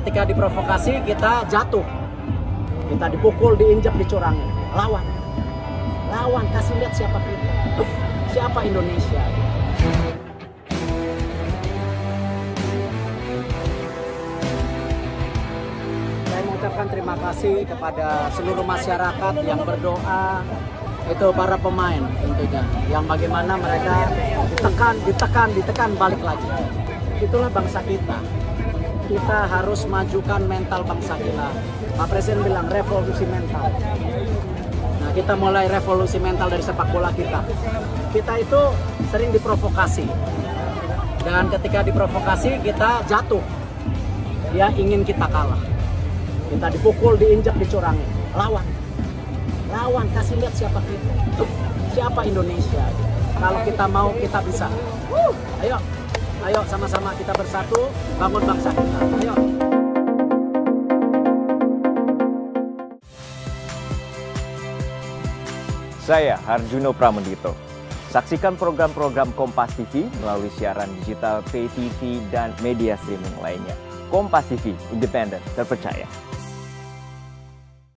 Ketika diprovokasi kita jatuh, kita dipukul, diinjak, dicurangi. Lawan, kasih lihat siapa kita, siapa Indonesia. Saya mengucapkan terima kasih kepada seluruh masyarakat yang berdoa, itu para pemain tentunya, yang bagaimana mereka ditekan, balik lagi. Itulah bangsa kita. Kita harus majukan mental bangsa kita. Pak Presiden bilang revolusi mental. Nah, kita mulai revolusi mental dari sepak bola kita. Kita itu sering diprovokasi. Dan ketika diprovokasi kita jatuh. Dia ingin kita kalah. Kita dipukul, diinjak, dicurangi. Lawan, kasih lihat siapa kita. Siapa Indonesia. Kalau kita mau, kita bisa. Ayo sama-sama kita bersatu, bangun bangsa kita. Ayo. Saya Harjuno Pramendito. Saksikan program-program Kompas TV melalui siaran digital, pay TV, dan media streaming lainnya. Kompas TV, independen, terpercaya.